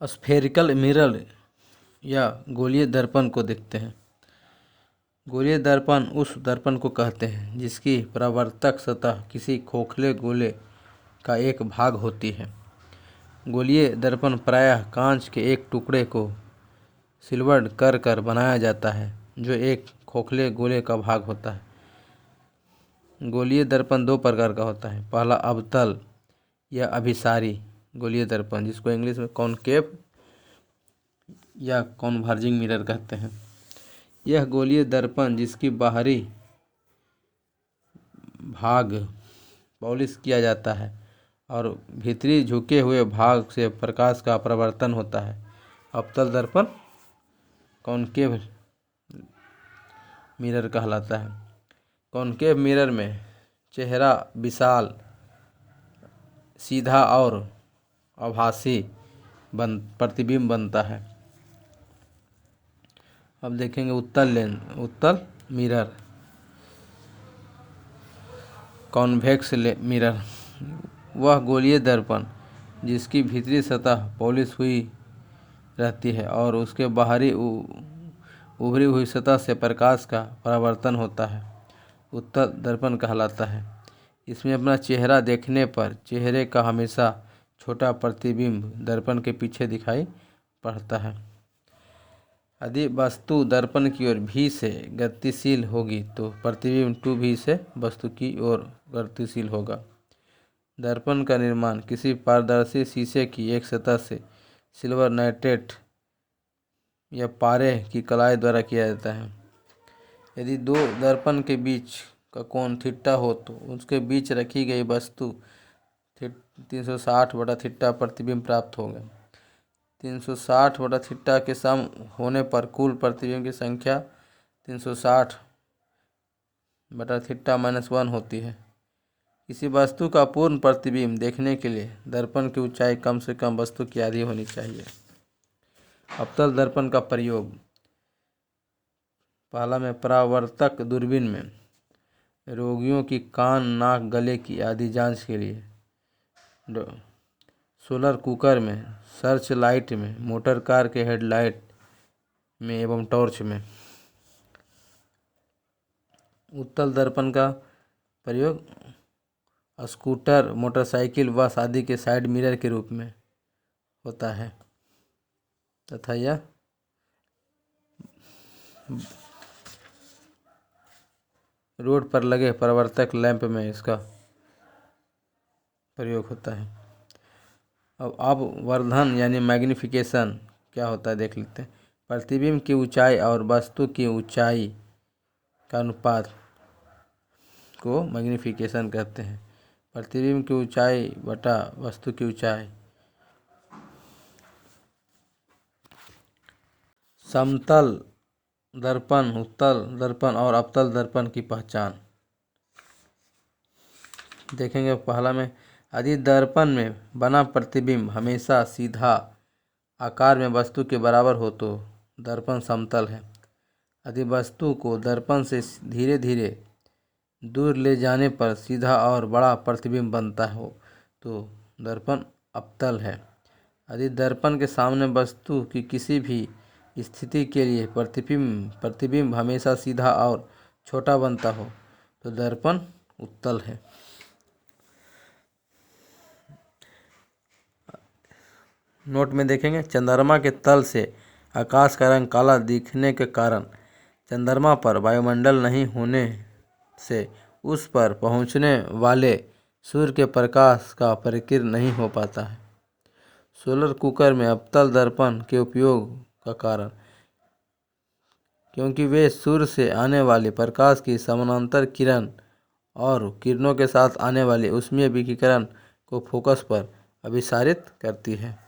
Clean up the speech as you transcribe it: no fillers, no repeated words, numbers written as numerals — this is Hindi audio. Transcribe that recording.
स्फेरिकल मिरर या गोलीय दर्पण को देखते हैं। गोलीय दर्पण उस दर्पण को कहते हैं जिसकी परावर्तक सतह किसी खोखले गोले का एक भाग होती है। गोलीय दर्पण प्रायः कांच के एक टुकड़े को सिल्वर्ड कर बनाया जाता है जो एक खोखले गोले का भाग होता है। गोलीय दर्पण दो प्रकार का होता है। पहला अवतल या अभिसारी गोलीय दर्पण, जिसको इंग्लिश में कॉनकेव या कॉन्वर्जिंग मिरर कहते हैं। यह गोलीय दर्पण जिसकी बाहरी भाग पॉलिश किया जाता है और भीतरी झुके हुए भाग से प्रकाश का परावर्तन होता है। अवतल दर्पण कॉनकेव मिरर कहलाता है। कॉनकेव मिरर में चेहरा विशाल, सीधा और आभासी प्रतिबिंब बनता है। अब देखेंगे उत्तल मिरर, कॉन्वेक्स मिरर। वह गोलीय दर्पण जिसकी भीतरी सतह पॉलिश हुई रहती है और उसके बाहरी उभरी हुई सतह से प्रकाश का परावर्तन होता है, उत्तल दर्पण कहलाता है। इसमें अपना चेहरा देखने पर चेहरे का हमेशा छोटा प्रतिबिंब दर्पण के पीछे दिखाई पड़ता है। यदि वस्तु दर्पण की ओर भी से गतिशील होगी तो प्रतिबिंब 2भी से वस्तु की ओर गतिशील होगा। दर्पण का निर्माण किसी पारदर्शी शीशे की एक सतह से सिल्वर नाइट्रेट या पारे की कलाई द्वारा किया जाता है। यदि दो दर्पण के बीच का कोण थीटा हो तो उसके बीच रखी गई वस्तु 360/थीटा प्रतिबिंब प्राप्त होगा। 360/थीटा के सम होने पर कुल प्रतिबिंब की संख्या 360/थीटा -1 होती है। किसी वस्तु का पूर्ण प्रतिबिंब देखने के लिए दर्पण की ऊंचाई कम से कम वस्तु की आधी होनी चाहिए। अवतल दर्पण का प्रयोग पहला में परावर्तक दूरबीन में, रोगियों की कान, नाक, गले की आदि जांच के लिए, सोलर कुकर में, सर्च लाइट में, मोटर कार के हेडलाइट में एवं टॉर्च में। उत्तल दर्पण का प्रयोग स्कूटर, मोटरसाइकिल, बस आदि के साइड मिरर के रूप में होता है तथा यह रोड पर लगे परावर्तक लैंप में इसका प्रयोग होता है। अब वर्धन यानी मैग्निफिकेशन क्या होता है देख लेते हैं। प्रतिबिंब की ऊंचाई और वस्तु की ऊंचाई का अनुपात को मैग्निफिकेशन कहते हैं। प्रतिबिंब की ऊंचाई बटा वस्तु की ऊंचाई। समतल दर्पण, उत्तल दर्पण और अवतल दर्पण की पहचान देखेंगे। पहला में यदि दर्पण में बना प्रतिबिंब हमेशा सीधा आकार में वस्तु के बराबर हो तो दर्पण समतल है। यदि वस्तु को दर्पण से धीरे धीरे दूर ले जाने पर सीधा और बड़ा प्रतिबिंब बनता हो तो दर्पण अवतल है। यदि दर्पण के सामने वस्तु की किसी भी स्थिति के लिए प्रतिबिंब हमेशा सीधा और छोटा बनता हो तो दर्पण उत्तल है। नोट में देखेंगे, चंद्रमा के तल से आकाश का रंग काला दिखने के कारण चंद्रमा पर वायुमंडल नहीं होने से उस पर पहुंचने वाले सूर्य के प्रकाश का परिकिरण नहीं हो पाता है। सोलर कुकर में अवतल दर्पण के उपयोग का कारण क्योंकि वे सूर्य से आने वाले प्रकाश की समानांतर किरण और किरणों के साथ आने वाले ऊष्मीय विकिरण को फोकस पर अभिसारित करती है।